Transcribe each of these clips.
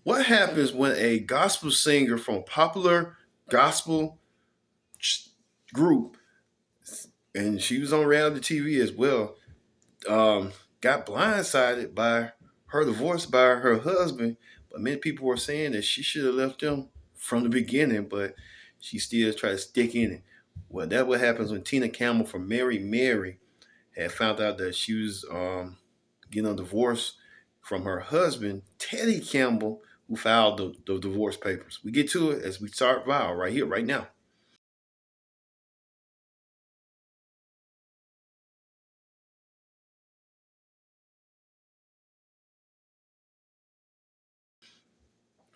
What happens when a gospel singer from a popular gospel group, and she was on reality TV as well, um, got blindsided by her divorce by her husband? But many people were saying that she should have left him from the beginning, but she still tried to stick in it. Well, that what happens when Tina Campbell from Mary Mary had found out that she was getting a divorce from her husband, Teddy Campbell, who filed the divorce papers. We get to it as we start Viral right here, right now.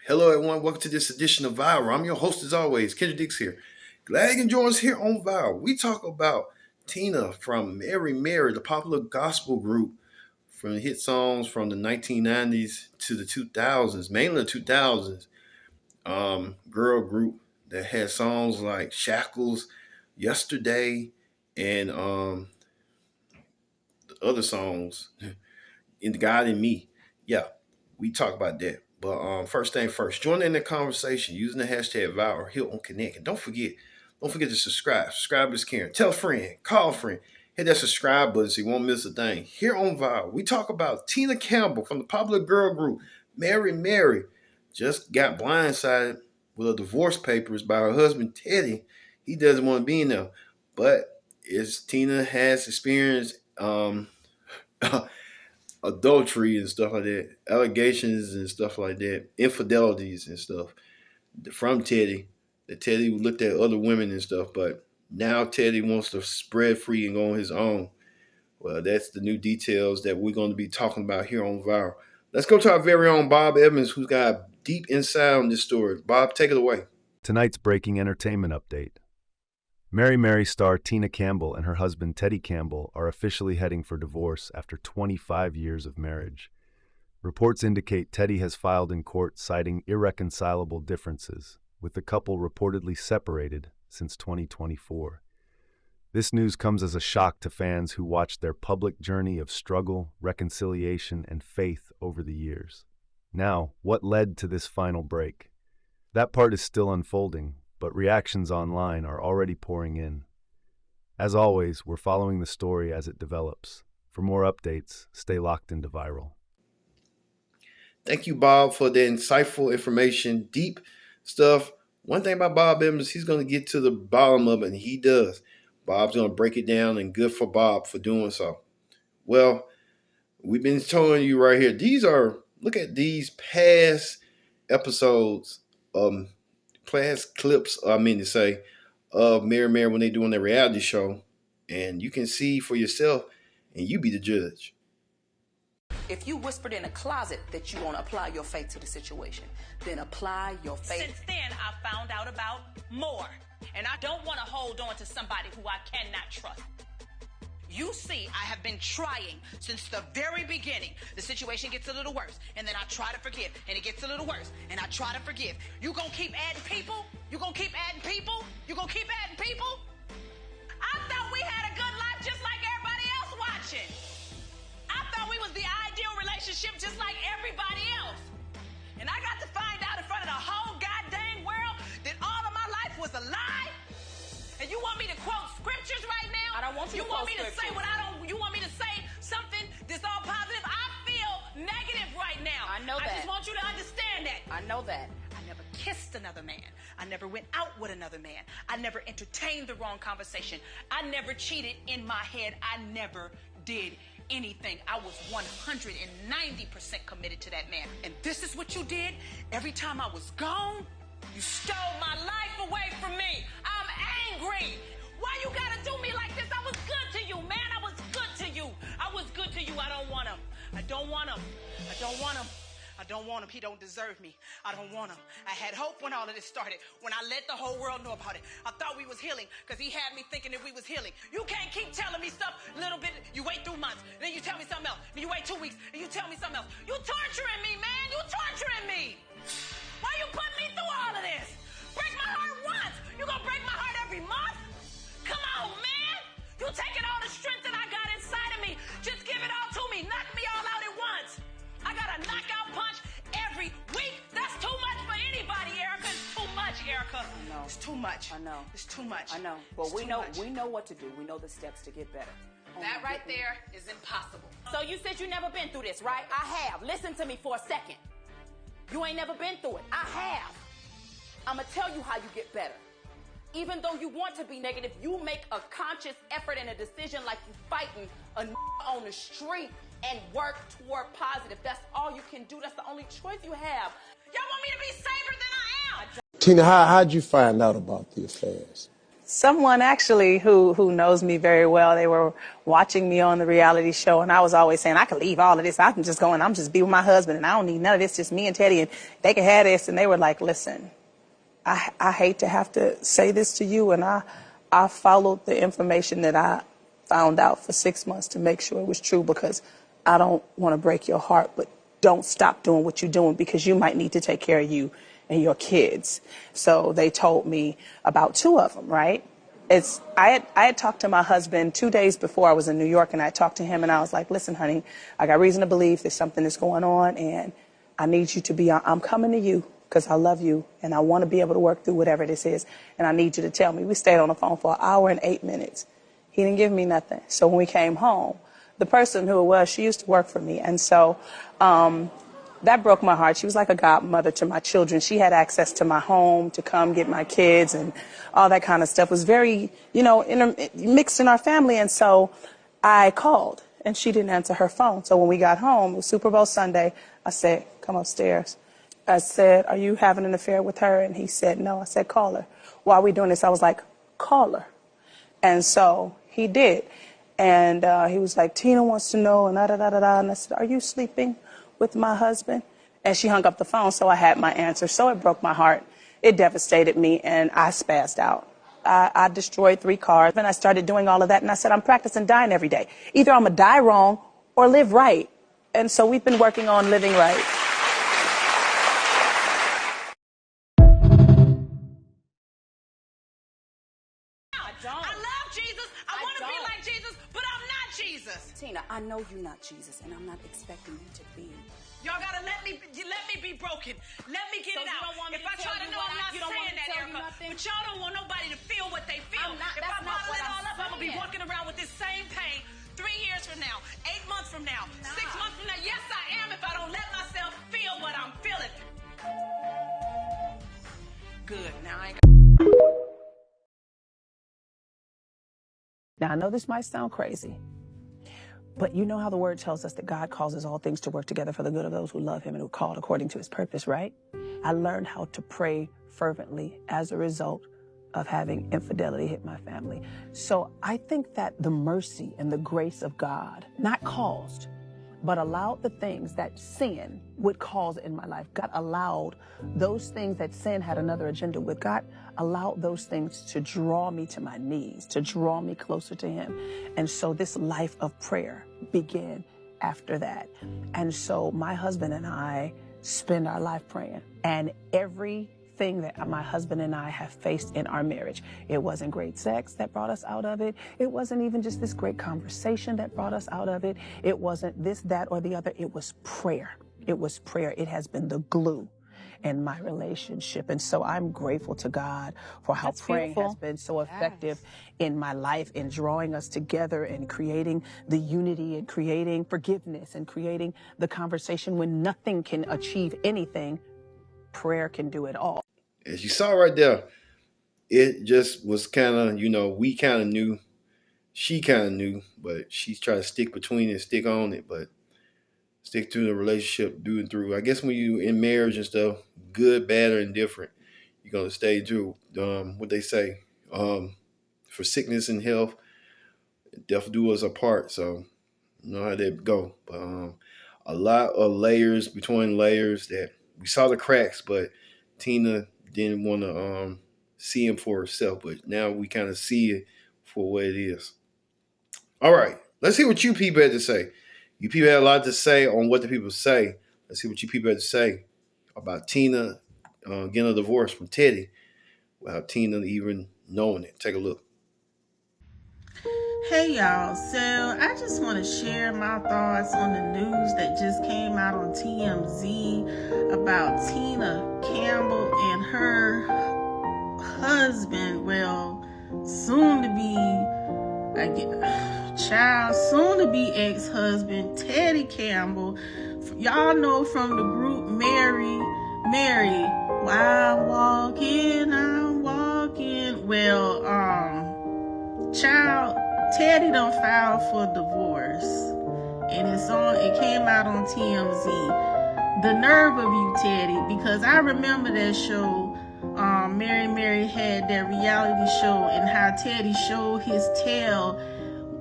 Hello, everyone. Welcome to this edition of Viral. I'm your host, as always, Kendra Dix here. Glad you can join us here on Viral. We talk about Tina from Mary Mary, the popular gospel group from the hit songs from the 1990s to the 2000s, mainly the 2000s. Girl group that had songs like Shackles, Yesterday, and the other songs, In the God in Me. Yeah, we talk about that. But first thing first, join in the conversation using the hashtag Viral here on Connect. And don't forget to subscribe. Subscribe is caring. Tell a friend, call a friend. Hit that subscribe button so you won't miss a thing. Here on Viral, we talk about Tina Campbell from the popular girl group Mary Mary. Just got blindsided with her divorce papers by her husband Teddy. He doesn't want to be in there. But as Tina has experienced adultery and stuff like that, allegations and stuff like that, infidelities and stuff from Teddy. That Teddy looked at other women and stuff, but now Teddy wants to spread free and go on his own. Well, that's the new details that we're going to be talking about here on Viral. Let's go to our very own Bob Evans, who's got deep insight on this story. Bob, take it away. Tonight's breaking entertainment update. Mary Mary star Tina Campbell and her husband Teddy Campbell are officially heading for divorce after 25 years of marriage. Reports indicate Teddy has filed in court citing irreconcilable differences, with the couple reportedly separated since 2024. This news comes as a shock to fans who watched their public journey of struggle, reconciliation, and faith over the years. Now, what led to this final break? That part is still unfolding, but reactions online are already pouring in. As always, we're following the story as it develops. For more updates, stay locked into Viral. Thank you, Bob, for the insightful information, deep stuff. One thing about Bob Evans, he's going to get to the bottom of it, and he does. Bob's going to break it down, and good for Bob for doing so. Well, we've been telling you right here, look at these past episodes, past clips, I mean to say, of Mary Mary when they're doing their reality show, and you can see for yourself, and you be the judge. If you whispered in a closet that you want to apply your faith to the situation, then apply your faith. Since then, I found out about more. And I don't want to hold on to somebody who I cannot trust. You see, I have been trying since the very beginning. The situation gets a little worse, and then I try to forgive, and it gets a little worse, and I try to forgive. You gonna keep adding people? You gonna keep adding people? You gonna keep adding people? I thought we had a good life just like everybody else watching. I thought we was the ideal relationship just like everybody else. And I got to find out in front of the whole goddamn world that all of my life was a lie. And you want me to quote scriptures right now? I don't want you to want quote me to say scriptures. what I don't, you want me to say something that's all positive? I feel negative right now. I know I that. just want you to understand that. I know that. I never kissed another man. I never went out with another man. I never entertained the wrong conversation. I never cheated in my head. I never did anything. I was 190% committed to that man. And this is what you did? Every time I was gone, you stole my life away from me. I'm angry. Why you gotta do me like this? I was good to you, man. I was good to you. I was good to you. I don't want him. I don't want him. I don't want him. I don't want him. He don't deserve me. I don't want him. I had hope when all of this started, when I let the whole world know about it. I thought we was healing because he had me thinking that we was healing. You can't keep telling me stuff a little bit. You wait 3 months, then you tell me something else. Then you wait 2 weeks, and you tell me something else. You torturing me, man. You torturing me. Why you putting me through all of this? Break my heart once. You gonna break my heart every month? Come on, man. You taking all the strength that I got inside of me. Just give it all to me. Knock me all out at once. I got a knockout punch every week. That's It's too much. I know. It's too much. I know. Well, It's we too know much. we know what to do. We know the steps to get better. That right there is impossible. So you said you never been through this, right? I have. Listen to me for a second. You ain't never been through it. I have. I'm going to tell you how you get better. Even though you want to be negative, you make a conscious effort and a decision like you fighting a on the street and work toward positive. That's all you can do. That's the only choice you have. Y'all want me to be safer than I am? Tina, how'd you find out about the affairs? Someone actually who knows me very well, they were watching me on the reality show, and I was always saying, I can leave all of this. I can just go and I'm just be with my husband, and I don't need none of this, just me and Teddy, and they can have this. And they were like, listen, I hate to have to say this to you, and I followed the information that I found out for 6 months to make sure it was true, because I don't want to break your heart, but don't stop doing what you're doing, because you might need to take care of you and your kids. So they told me about 2 of them, right? I had talked to my husband 2 days before I was in New York, and I talked to him, and I was like, listen, honey, I got reason to believe there's something that's going on, and I need you to be, I'm coming to you because I love you, and I want to be able to work through whatever this is, and I need you to tell me. We stayed on the phone for 1 hour and 8 minutes. He didn't give me nothing. So when we came home, the person who it was, she used to work for me, and so that broke my heart. She was like a godmother to my children. She had access to my home to come get my kids, and all that kind of stuff was very, mixed in our family. And so I called, and she didn't answer her phone. So when we got home, it was Super Bowl Sunday, I said, come upstairs. I said, are you having an affair with her? And he said, no. I said, call her. Why are we doing this? I was like, call her. And so he did. And he was like, Tina wants to know, and da-da-da-da-da. And I said, are you sleeping with my husband? And she hung up the phone, so I had my answer. So it broke my heart. It devastated me, and I spazzed out. I destroyed 3 cars, and I started doing all of that, and I said, I'm practicing dying every day. Either I'm going to die wrong or live right. And so we've been working on living right. I love Jesus. I want to be like Jesus, but I'm not Jesus. Tina, I know you're not Jesus, and I'm not expecting you to be. Y'all gotta let me be broken. Let me get So it you out. don't want me If to I tell try to you know, what I'm not you don't want saying me to that, tell you Erica. nothing? But y'all don't want nobody to feel what they feel. I'm not- If that's I not bottle what it all I'm up, I'm gonna be saying. walking around with this same pain 3 years from now, 8 months from now, 6 months from now. Yes, I am. If I don't let myself feel what I'm feeling. Good. Now I ain't. Now, I know this might sound crazy, but you know how the word tells us that God causes all things to work together for the good of those who love him and who are called according to his purpose, right? I learned how to pray fervently as a result of having infidelity hit my family. So I think that the mercy and the grace of God, not caused, but allowed the things that sin would cause in my life. God allowed those things that sin had another agenda with. God allowed those things to draw me to my knees, to draw me closer to him. And so this life of prayer began after that. And so my husband and I spend our life praying. And everything that my husband and I have faced in our marriage, it wasn't great sex that brought us out of it. It wasn't even just this great conversation that brought us out of it. It wasn't this, that, or the other. It was prayer. It was prayer. It has been the glue in my relationship. And so I'm grateful to God for how praying has been so effective in my life, in drawing us together and creating the unity and creating forgiveness and creating the conversation. When nothing can achieve anything, prayer can do it all. As you saw right there, it just was kind of, we kind of knew, she kind of knew, but she's trying to stick between it, stick on it, but stick to the relationship, do it through. I guess when you in marriage and stuff, good, bad, or indifferent, you're going to stay through what they say, for sickness and health, death do us apart. So you know how that go. But a lot of layers between layers that we saw the cracks, but Tina didn't want to see him for herself. But now we kind of see it for what it is. All right, let's hear what you people had to say. You people had a lot to say on what the people say. Let's see what you people had to say about Tina getting a divorce from Teddy without Tina even knowing it. Take a look. Hey y'all, so I just want to share my thoughts on the news that just came out on TMZ about Tina Campbell and her husband, well, soon to be, soon to be ex-husband, Teddy Campbell. Y'all know from the group Mary, while I'm walking. Well, Teddy done filed for divorce, and it came out on TMZ. The nerve of you, Teddy, because I remember that show. Mary had that reality show, and how Teddy showed his tail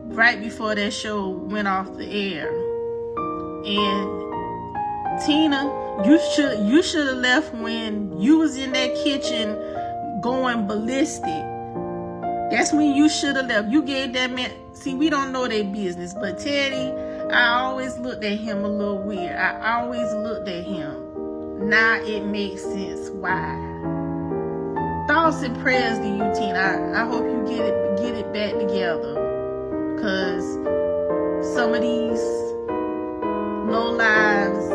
right before that show went off the air. And Tina, you should have left when you was in that kitchen going ballistic. That's when you should have left. You gave that man. See, we don't know their business, but Teddy, I always looked at him a little weird. I always looked at him. Now it makes sense why. Thoughts and prayers to you, Tina. I hope you get it back together, cause some of these low lives.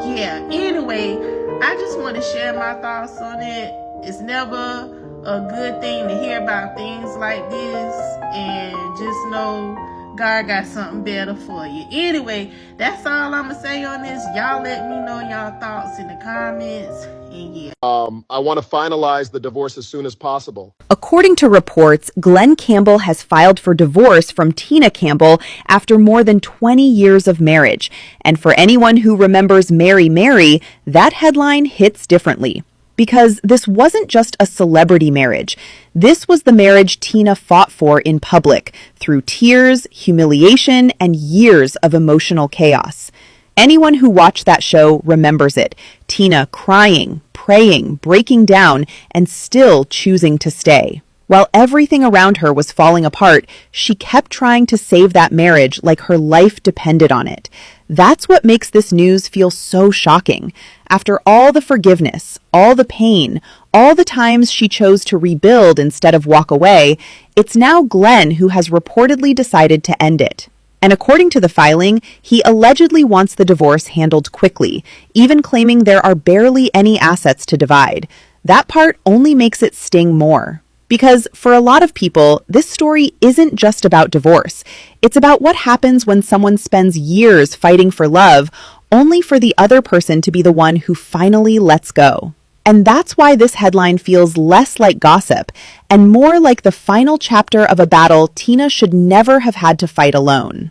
Yeah. Anyway, I just want to share my thoughts on it. It's never a good thing to hear about things like this, and just know God got something better for you. Anyway, that's all I'm gonna say on this. Y'all let me know y'all thoughts in the comments, and yeah. I want to finalize the divorce as soon as possible. According to reports, Glenn Campbell has filed for divorce from Tina Campbell after more than 20 years of marriage. And for anyone who remembers Mary, that headline hits differently. Because this wasn't just a celebrity marriage. This was the marriage Tina fought for in public, through tears, humiliation, and years of emotional chaos. Anyone who watched that show remembers it. Tina crying, praying, breaking down, and still choosing to stay. While everything around her was falling apart, she kept trying to save that marriage like her life depended on it. That's what makes this news feel so shocking. After all the forgiveness, all the pain, all the times she chose to rebuild instead of walk away, it's now Glenn who has reportedly decided to end it. And according to the filing, he allegedly wants the divorce handled quickly, even claiming there are barely any assets to divide. That part only makes it sting more. Because for a lot of people, this story isn't just about divorce. It's about what happens when someone spends years fighting for love, only for the other person to be the one who finally lets go. And that's why this headline feels less like gossip and more like the final chapter of a battle Tina should never have had to fight alone.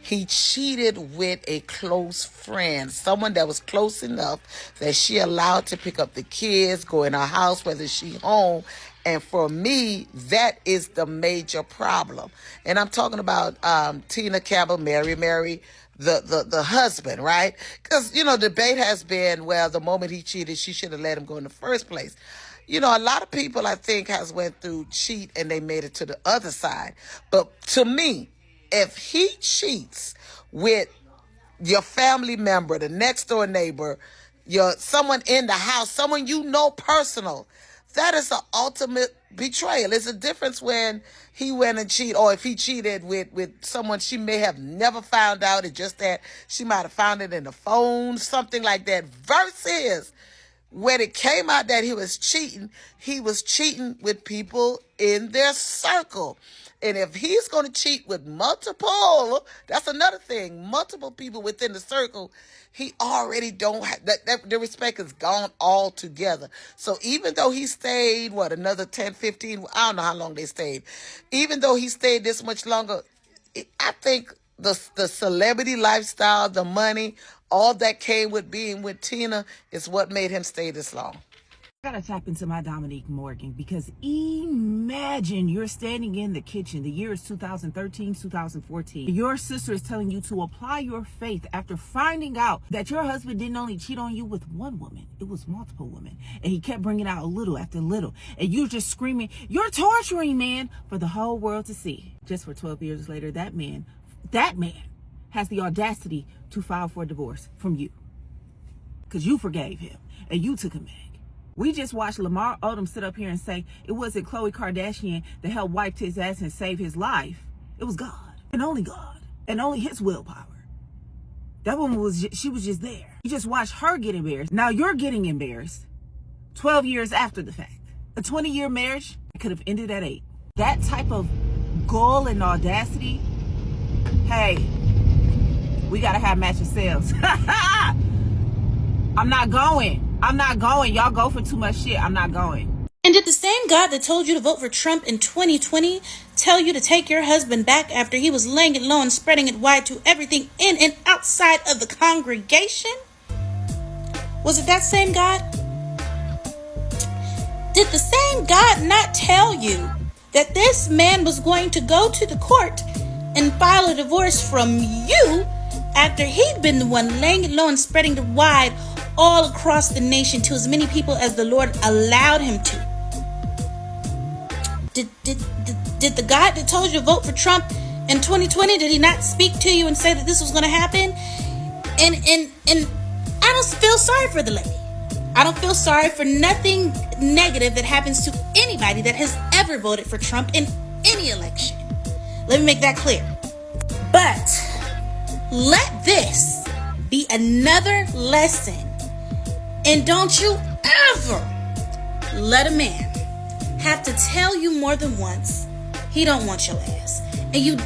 He cheated with a close friend, someone that was close enough that she allowed to pick up the kids, go in her house, whether she home. And for me, that is the major problem. And I'm talking about Tina Campbell, Mary, the husband, right? Because, debate has been, well, the moment he cheated, she should have let him go in the first place. A lot of people, I think, has went through cheat and they made it to the other side. But to me, if he cheats with your family member, the next door neighbor, someone in the house, someone personal, that is the ultimate betrayal. It's a difference when he went and cheated, or if he cheated with someone she may have never found out. It's just that she might have found it in the phone, something like that. Versus when it came out that he was cheating with people in their circle. And if he's going to cheat with multiple, that's another thing, multiple people within the circle, he already don't have, the respect is gone altogether. So even though he stayed, another 10, 15, I don't know how long they stayed. Even though he stayed this much longer, I think the celebrity lifestyle, the money, all that came with being with Tina is what made him stay this long. I gotta tap into my Dominique Morgan, because imagine you're standing in the kitchen. The year is 2013, 2014. Your sister is telling you to apply your faith after finding out that your husband didn't only cheat on you with one woman, it was multiple women. And he kept bringing out a little after little. And you're just screaming, you're torturing, man, for the whole world to see. Just for 12 years later, that man has the audacity to file for a divorce from you. Because you forgave him and you took him back. We just watched Lamar Odom sit up here and say it wasn't Khloe Kardashian that helped wipe his ass and save his life. It was God, and only his willpower. That woman she was just there. You just watched her get embarrassed. Now you're getting embarrassed 12 years after the fact. A 20-year marriage could have ended at 8. That type of gall and audacity, hey, we gotta have matching sales. I'm not going. Y'all go for too much shit. I'm not going. And did the same God that told you to vote for Trump in 2020 tell you to take your husband back after he was laying it low and spreading it wide to everything in and outside of the congregation? Was it that same God? Did the same God not tell you that this man was going to go to the court and file a divorce from you after he'd been the one laying it low and spreading it wide all across the nation to as many people as the Lord allowed him to? Did the God that told you to vote for Trump in 2020, did he not speak to you and say that this was going to happen? And I don't feel sorry for the lady. I don't feel sorry for nothing negative that happens to anybody that has ever voted for Trump in any election. Let me make that clear. But let this be another lesson. And don't you ever let a man have to tell you more than once he don't want your ass. And you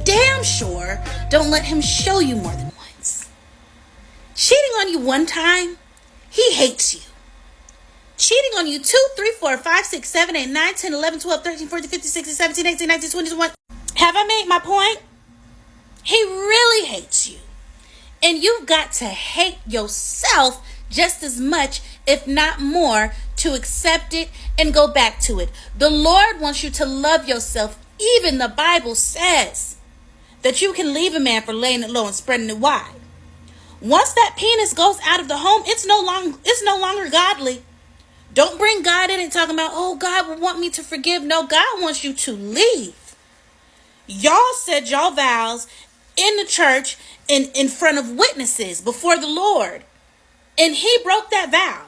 damn sure don't let him show you more than once. Cheating on you one time, he hates you. Cheating on you 2, 3, 4, 5, 6, 7, 8, 9, 10, 11, 12, 13, 14, 15, 16, 17, 18, 19, 20, 21. Have I made my point? He really hates you. And you've got to hate yourself just as much, if not more, to accept it and go back to it. The Lord wants you to love yourself. Even the Bible says that you can leave a man for laying it low and spreading it wide. Once that penis goes out of the home, it's no longer godly. Don't bring God in and talking about, oh, God would want me to forgive. No, God wants you to leave. Y'all said y'all vows in the church in front of witnesses before the Lord. And he broke that vow.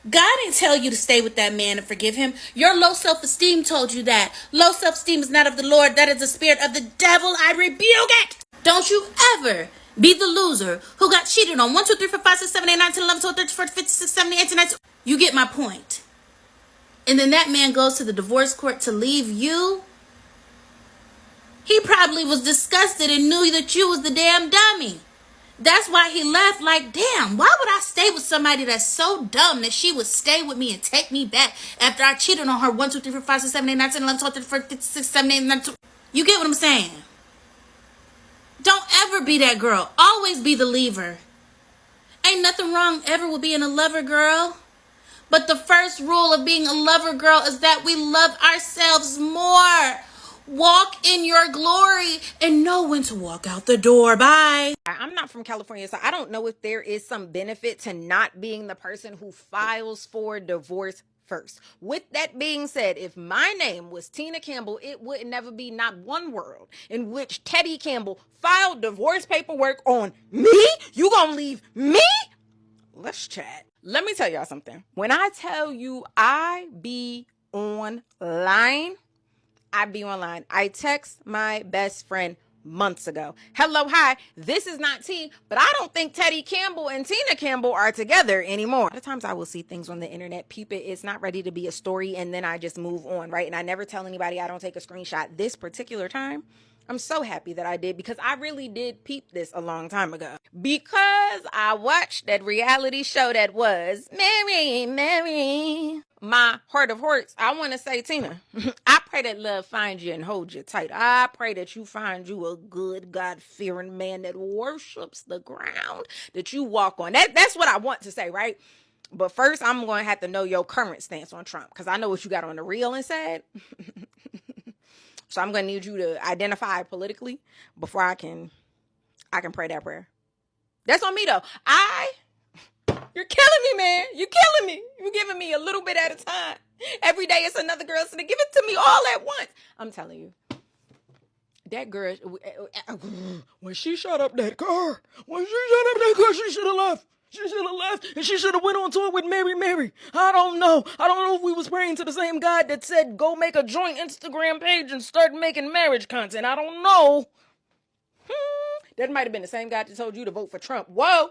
God didn't tell you to stay with that man and forgive him. Your low self-esteem told you that. Low self-esteem is not of the Lord. That is the spirit of the devil. I rebuke it. Don't you ever be the loser who got cheated on. 1, 2, 3, 4, 5, 6, 7, 8, 9, 10, 11, 12, 13, 14, 15, 16, 17, 18, 19. You get my point. And then that man goes to the divorce court to leave you. He probably was disgusted and knew that you was the damn dummy. That's why he left. Like, damn, why would I stay with somebody that's so dumb that she would stay with me and take me back after I cheated on her 1, 2, 3, 4, 5, 6, 7, 8, 9, 10, 11, 12, 13, 14, 15, 16, 17, 18, 19. You get what I'm saying? Don't ever be that girl. Always be the leaver. Ain't nothing wrong ever with being a lover girl. But the first rule of being a lover girl is that we love ourselves more. Walk in your glory and know when to walk out the door. Bye. I'm not from California, so I don't know if there is some benefit to not being the person who files for divorce first. With that being said, if my name was Tina Campbell, it would never be not one world in which Teddy Campbell filed divorce paperwork on me. You gonna leave me? Let's chat. Let me tell y'all something. When I tell you I be online, I text my best friend months ago. Hello, hi. This is not T, but I don't think Teddy Campbell and Tina Campbell are together anymore. A lot of times I will see things on the internet, peep it, it's not ready to be a story, and then I just move on, right? And I never tell anybody, I don't take a screenshot. This particular time, I'm so happy that I did, because I really did peep this a long time ago. Because I watched that reality show that was Mary. My heart of hearts, I want to say, Tina, I pray that love finds you and holds you tight. I pray that you find you a good, God-fearing man that worships the ground that you walk on. That's what I want to say, right? But first, I'm going to have to know your current stance on Trump, because I know what you got on the real inside. So I'm going to need you to identify politically before I can pray that prayer. That's on me, though. You're killing me, man. You're killing me. You're giving me a little bit at a time. Every day it's another girl, so give it to me all at once. I'm telling you. That girl, when she shut up that car, she should have left. She should have left, and she should have went on tour with Mary. I don't know if we was praying to the same God that said, go make a joint Instagram page and start making marriage content. I don't know. That might have been the same God that told you to vote for Trump. Whoa.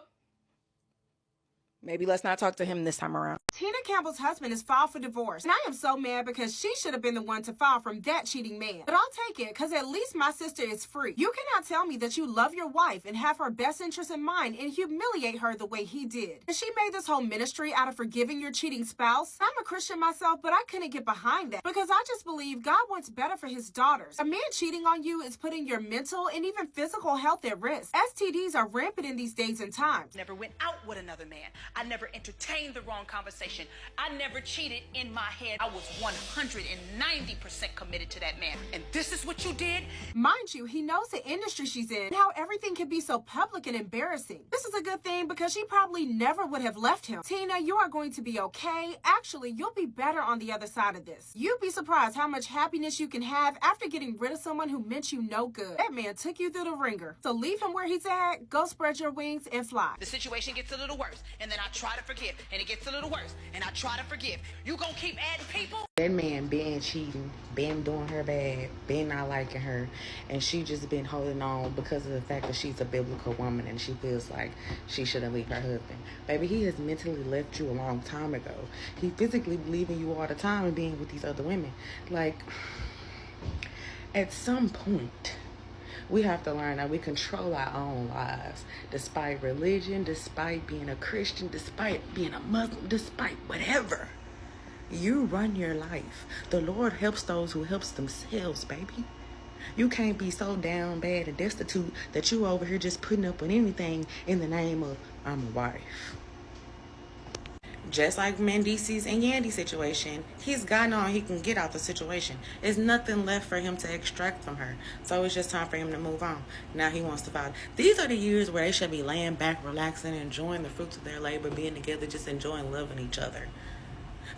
Maybe let's not talk to him this time around. Tina Campbell's husband has filed for divorce, and I am so mad because she should have been the one to file from that cheating man. But I'll take it, because at least my sister is free. You cannot tell me that you love your wife and have her best interest in mind and humiliate her the way he did. And she made this whole ministry out of forgiving your cheating spouse. I'm a Christian myself, but I couldn't get behind that, because I just believe God wants better for his daughters. A man cheating on you is putting your mental and even physical health at risk. STDs are rampant in these days and times. Never went out with another man. I never entertained the wrong conversation. I never cheated in my head. I was 190% committed to that man. And this is what you did? Mind you, he knows the industry she's in and how everything can be so public and embarrassing. This is a good thing because she probably never would have left him. Tina, you are going to be okay. Actually, you'll be better on the other side of this. You'd be surprised how much happiness you can have after getting rid of someone who meant you no good. That man took you through the ringer. So leave him where he's at, go spread your wings and fly. The situation gets a little worse, and then I try to forgive, and it gets a little worse, and I try to forgive. You gonna keep adding people? That man been cheating, been doing her bad, been not liking her, and she just been holding on because of the fact that she's a biblical woman and she feels like she shouldn't leave her husband. Baby, he has mentally left you a long time ago. He physically leaving you all the time and being with these other women. Like, at some point, we have to learn that we control our own lives, despite religion, despite being a Christian, despite being a Muslim, despite whatever. You run your life. The Lord helps those who helps themselves, baby. You can't be so down bad and destitute that you over here just putting up with anything in the name of I'm a wife. Just like Mendice's and Yandy's situation, he's gotten all he can get out the situation. There's nothing left for him to extract from her. So it's just time for him to move on. Now he wants to file. These are the years where they should be laying back, relaxing, enjoying the fruits of their labor, being together, just enjoying loving each other.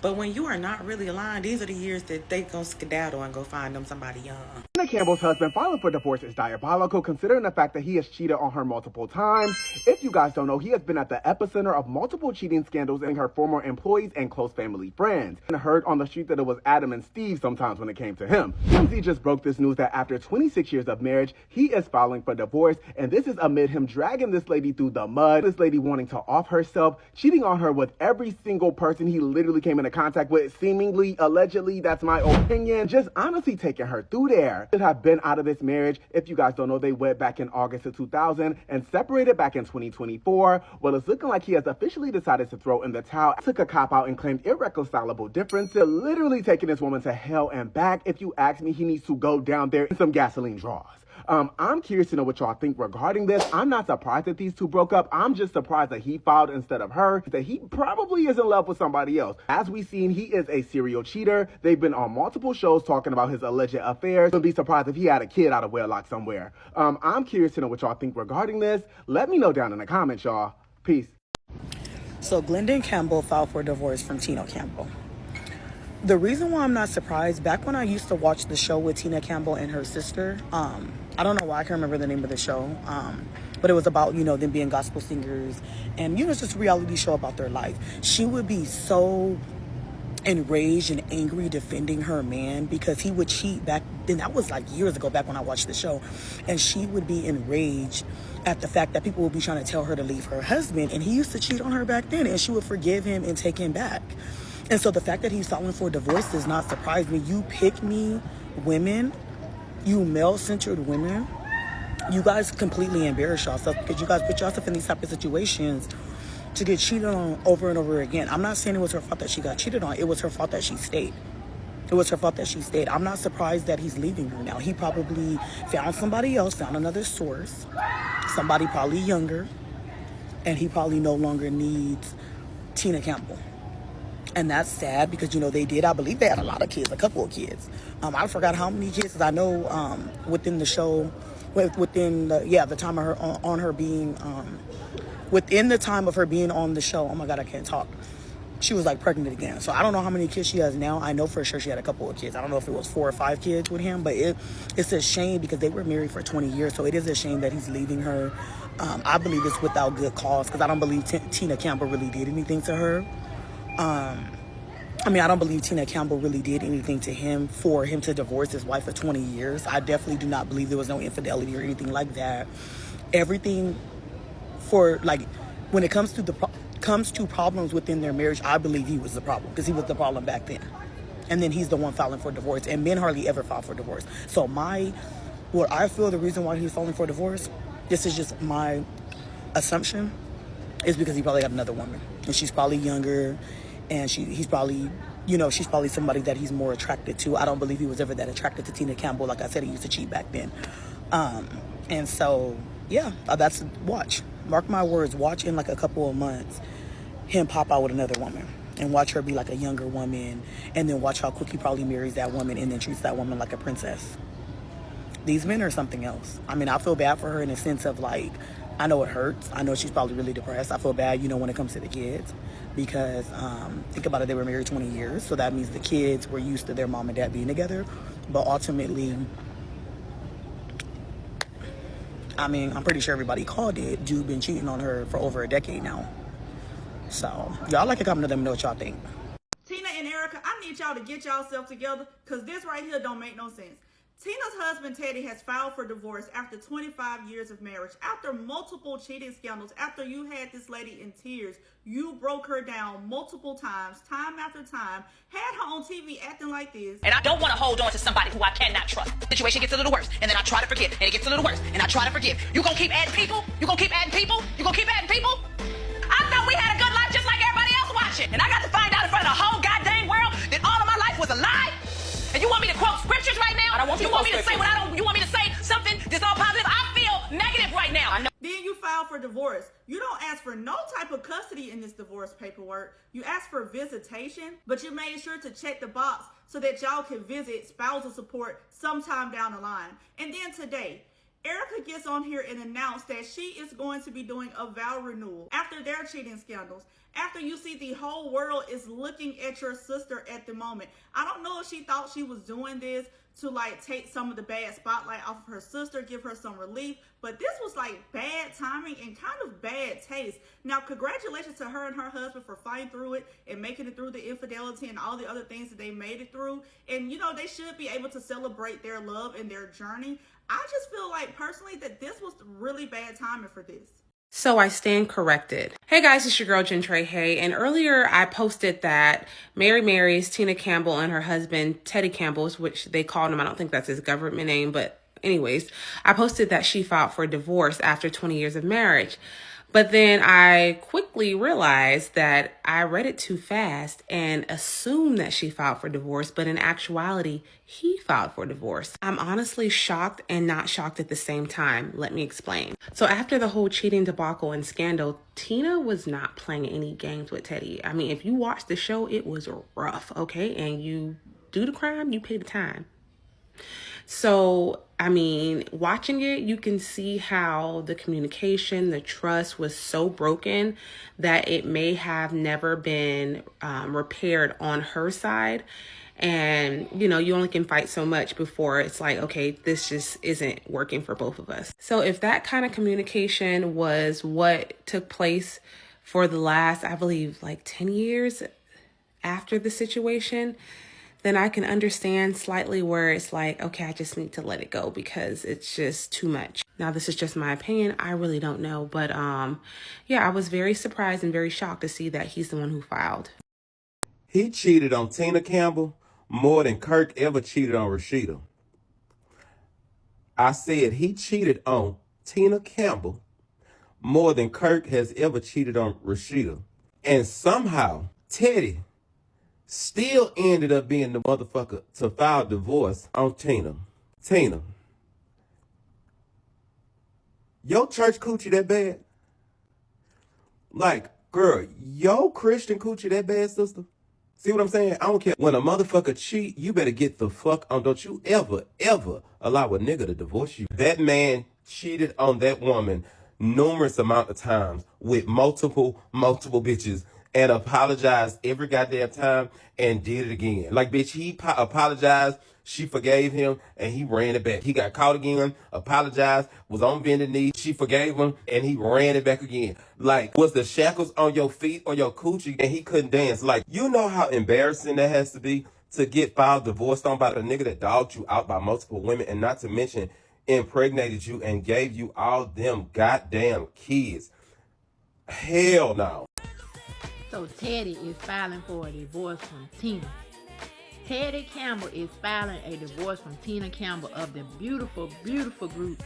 But when you are not really aligned, these are the years that they gonna skedaddle and go find them somebody young. Tina Campbell's husband filing for divorce is diabolical, considering the fact that he has cheated on her multiple times. If you guys don't know, he has been at the epicenter of multiple cheating scandals in her former employees and close family friends. And heard on the street that it was Adam and Steve sometimes when it came to him. TMZ just broke this news that after 26 years of marriage, he is filing for divorce, and this is amid him dragging this lady through the mud, this lady wanting to off herself, cheating on her with every single person he literally came into contact with, seemingly, allegedly, that's my opinion, just honestly taking her through there. Should have been out of this marriage. If you guys don't know, they wed back in August of 2000 and separated back in 2024. Well, it's looking like he has officially decided to throw in the towel, took a cop out and claimed irreconcilable differences, literally taking this woman to hell and back. If you ask me, he needs to go down there in some gasoline draws. I'm curious to know what y'all think regarding this. I'm not surprised that these two broke up. I'm just surprised that he filed instead of her, that he probably is in love with somebody else. As we've seen, he is a serial cheater. They've been on multiple shows talking about his alleged affairs. Wouldn't be surprised if he had a kid out of wedlock somewhere. I'm curious to know what y'all think regarding this. Let me know down in the comments, y'all. Peace. So Glendon Campbell filed for divorce from Tina Campbell. The reason why I'm not surprised, back when I used to watch the show with Tina Campbell and her sister, I don't know why I can't remember the name of the show, but it was about, them being gospel singers, and, it's just a reality show about their life. She would be so enraged and angry defending her man because he would cheat back then. That was like years ago, back when I watched the show, and she would be enraged at the fact that people would be trying to tell her to leave her husband, and he used to cheat on her back then, and she would forgive him and take him back. And so the fact that he's filing for divorce does not surprise me. You pick me women, you male-centered women, you guys completely embarrass yourself because you guys put yourself in these type of situations to get cheated on over and over again. I'm not saying it was her fault that she got cheated on. It was her fault that she stayed. It was her fault that she stayed. I'm not surprised that he's leaving her now. He probably found somebody else, found another source, somebody probably younger, and he probably no longer needs Tina Campbell. And that's sad because, I believe they had a lot of kids, a couple of kids. I forgot how many kids, because I know within the show, within the time of her, on her being, within the time of her being on the show, oh my God, I can't talk. She was like pregnant again. So I don't know how many kids she has now. I know for sure she had a couple of kids. I don't know if it was 4 or 5 kids with him, but it's a shame because they were married for 20 years. So it is a shame that he's leaving her. I believe it's without good cause because I don't believe Tina Campbell really did anything to her. I don't believe Tina Campbell really did anything to him for him to divorce his wife for 20 years. I definitely do not believe there was no infidelity or anything like that. Everything for, when it comes to the comes to problems within their marriage, I believe he was the problem because he was the problem back then. And then he's the one filing for divorce, and men hardly ever file for divorce. So what I feel the reason why he's filing for divorce, this is just my assumption, is because he probably got another woman. And she's probably younger, and he's probably, she's probably somebody that he's more attracted to. I don't believe he was ever that attracted to Tina Campbell. Like I said, he used to cheat back then. And so, yeah, that's, mark my words, watch in like a couple of months him pop out with another woman. And watch her be like a younger woman, and then watch how quick he probably marries that woman and then treats that woman like a princess. These men are something else. I mean, I feel bad for her in the sense of like, I know it hurts. I know she's probably really depressed. I feel bad, when it comes to the kids, because think about it, they were married 20 years. So that means the kids were used to their mom and dad being together. But ultimately, I mean, I'm pretty sure everybody called it. Dude been cheating on her for over a decade now. So y'all like to comment to them and know what y'all think. Tina and Erica, I need y'all to get yourself together, because this right here don't make no sense. Tina's husband, Teddy, has filed for divorce after 25 years of marriage, after multiple cheating scandals, after you had this lady in tears. You broke her down multiple times, time after time, had her on TV acting like this. And I don't want to hold on to somebody who I cannot trust. The situation gets a little worse, and then I try to forgive, and it gets a little worse, and I try to forgive. You gonna keep adding people? You gonna keep adding people? You gonna keep adding people? I thought we had a good life just like everybody else watching. And I got to find out in front of the whole goddamn world that all of my life was a lie? And you want me to quote scriptures right now? I don't want you want me to say what I don't. You want me to say something that's all positive? I feel negative right now. I know. Then you file for divorce. You don't ask for no type of custody in this divorce paperwork. You ask for visitation, but you made sure to check the box so that y'all can visit spousal support sometime down the line. And then today, Erica gets on here and announced that she is going to be doing a vow renewal after their cheating scandals. After you see the whole world is looking at your sister at the moment. I don't know if she thought she was doing this to like take some of the bad spotlight off of her sister, give her some relief, but this was like bad timing and kind of bad taste. Now, congratulations to her and her husband for fighting through it and making it through the infidelity and all the other things that they made it through. And they should be able to celebrate their love and their journey. I just feel like personally that this was really bad timing for this. So I stand corrected. Hey guys, it's your girl Jen Trey Hay, and earlier I posted that Mary Mary's Tina Campbell and her husband Teddy Campbell, which they called him, I don't think that's his government name, but anyways, I posted that she filed for divorce after 20 years of marriage. But then I quickly realized that I read it too fast and assumed that she filed for divorce, but in actuality, he filed for divorce. I'm honestly shocked and not shocked at the same time. Let me explain. So after the whole cheating debacle and scandal, Tina was not playing any games with Teddy. I mean, if you watch the show, it was rough, okay? And you do the crime, you pay the time. So, I mean, watching it, you can see how the communication, the trust was so broken that it may have never been repaired on her side. And, you only can fight so much before it's like, okay, this just isn't working for both of us. So if that kind of communication was what took place for the last, I believe, like 10 years after the situation, then I can understand slightly where it's like, okay, I just need to let it go because it's just too much. Now, this is just my opinion. I really don't know. But yeah, I was very surprised and very shocked to see that he's the one who filed. He cheated on Tina Campbell more than Kirk ever cheated on Rashida. I said he cheated on Tina Campbell more than Kirk has ever cheated on Rashida. And somehow, Teddy still ended up being the motherfucker to file divorce on Tina. Tina, your church coochie that bad? Like, girl, your Christian coochie that bad, sister? See what I'm saying? I don't care. When a motherfucker cheat, you better get the fuck on. Don't you ever, ever allow a nigga to divorce you. That man cheated on that woman numerous amount of times with multiple bitches and apologized every goddamn time and did it again. Like, bitch, he apologized, she forgave him, and he ran it back. He got caught again, apologized, was on bended knee, she forgave him, and he ran it back again. Like, was the shackles on your feet or your coochie and he couldn't dance? Like, you know how embarrassing that has to be to get filed divorced on by the nigga that dogged you out by multiple women, and not to mention impregnated you and gave you all them goddamn kids. Hell no. So Teddy is filing for a divorce from Tina. Teddy Campbell is filing a divorce from Tina Campbell of the beautiful, beautiful group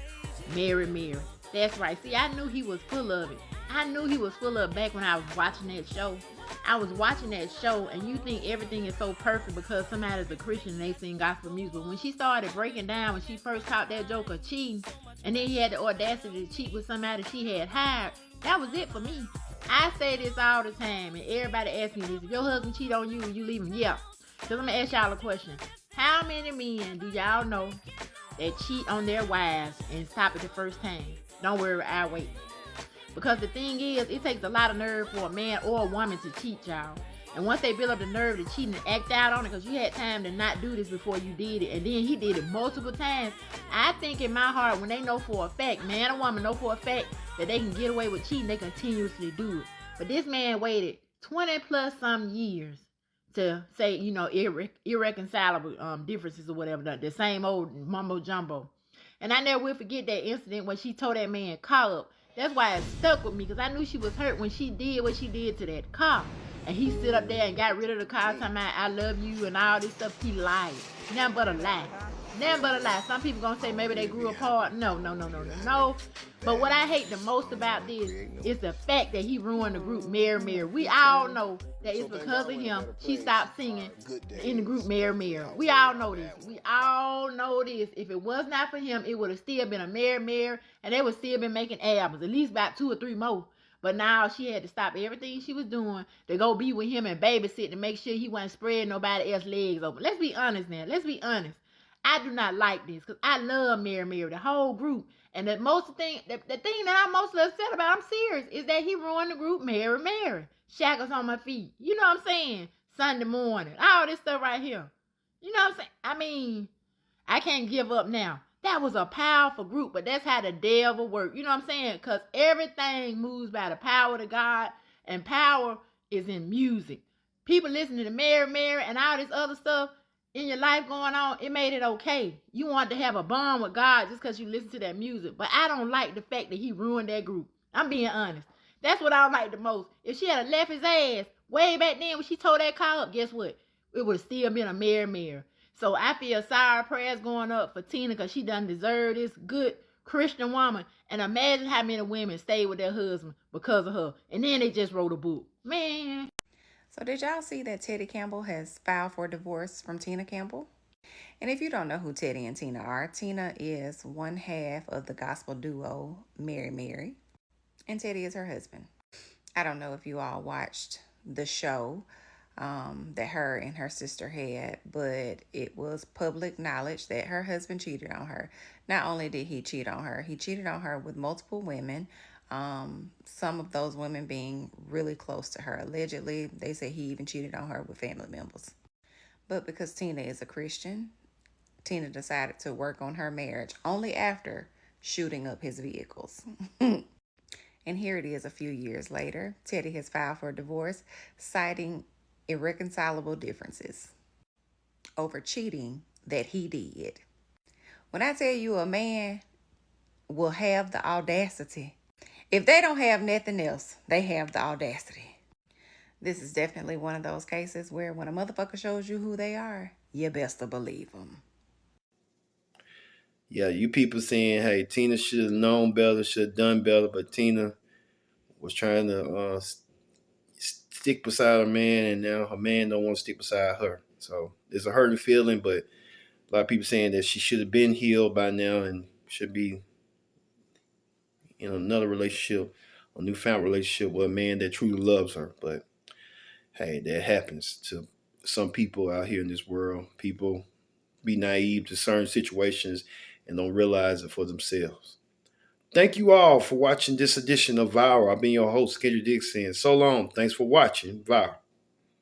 Mary Mary. That's right. See, I knew he was full of it. I knew he was full of it back when I was watching that show. I was watching that show, and you think everything is so perfect because somebody's a Christian and they sing gospel music. But when she started breaking down, when she first caught that joke of cheating, and then he had the audacity to cheat with somebody she had hired, that was it for me. I say this all the time, and everybody asks me this: if your husband cheat on you and you leave him, yeah. So let me ask y'all a question. How many men do y'all know that cheat on their wives and stop at the first time? Don't worry, I'll wait. Because the thing is, it takes a lot of nerve for a man or a woman to cheat, y'all. And once they build up the nerve to cheat and act out on it, because you had time to not do this before you did it, and then he did it multiple times, I think in my heart, when they know for a fact, man or woman know for a fact that they can get away with cheating, they continuously do it. But this man waited 20 plus some years to say, you know, irreconcilable differences or whatever, the same old mumbo jumbo. And I never will forget that incident when she told that man car up. That's why it stuck with me, because I knew she was hurt when she did what she did to that car. And he stood up there and got rid of the car, talking about I love you and all this stuff. He lied. Nothing but a lie. Nothing but a lie. Some people gonna say maybe they grew apart. No. But what I hate the most about this is the fact that he ruined the group Mary Mary. We all know that it's because of him she stopped singing in the group Mary Mary. We all know this. We all know this. If it was not for him, it would have still been a Mary Mary, and they would still been making albums, at least about 2 or 3 more. But now she had to stop everything she was doing to go be with him and babysit to make sure he wasn't spreading nobody else's legs open. Let's be honest now. Let's be honest. I do not like this because I love Mary Mary, the whole group. And the thing that I'm mostly upset about, I'm serious, is that he ruined the group Mary Mary. Shackles on my feet. You know what I'm saying? Sunday morning. All this stuff right here. You know what I'm saying? I mean, I can't give up now. That was a powerful group, but that's how the devil works. You know what I'm saying? Because everything moves by the power of God, and power is in music. People listening to Mary Mary and all this other stuff in your life going on, it made it okay. You wanted to have a bond with God just because you listen to that music. But I don't like the fact that he ruined that group. I'm being honest. That's what I don't like the most. If she had left his ass way back then when she told that call up, guess what? It would have still been a Mary Mary. So I feel sorry prayers going up for Tina because she done deserve this good Christian woman. And imagine how many women stayed with their husband because of her. And then they just wrote a book. Man. So did y'all see that Teddy Campbell has filed for divorce from Tina Campbell? And if you don't know who Teddy and Tina are, Tina is one half of the gospel duo Mary Mary, and Teddy is her husband. I don't know if you all watched the show that her and her sister had, but it was public knowledge that her husband cheated on her. Not only did he cheat on her, he cheated on her with multiple women. Some of those women being really close to her. Allegedly, they say he even cheated on her with family members. But because Tina is a Christian, Tina decided to work on her marriage only after shooting up his vehicles. And here it is a few years later. Teddy has filed for divorce, citing irreconcilable differences over cheating that he did. When I tell you a man will have the audacity, if they don't have nothing else, they have the audacity. This is definitely one of those cases where when a motherfucker shows you who they are, you best to believe them. Yeah, you people saying, hey, Tina should have known better, should have done better, but Tina was trying to stick beside her man, and now her man don't want to stick beside her. So it's a hurting feeling, but a lot of people saying that she should have been healed by now and should be in another relationship, a newfound relationship with a man that truly loves her. But hey, that happens to some people out here in this world. People be naive to certain situations and don't realize it for themselves. Thank you all for watching this edition of Viral. I've been your host, Kendrick Dixon. So long. Thanks for watching Viral.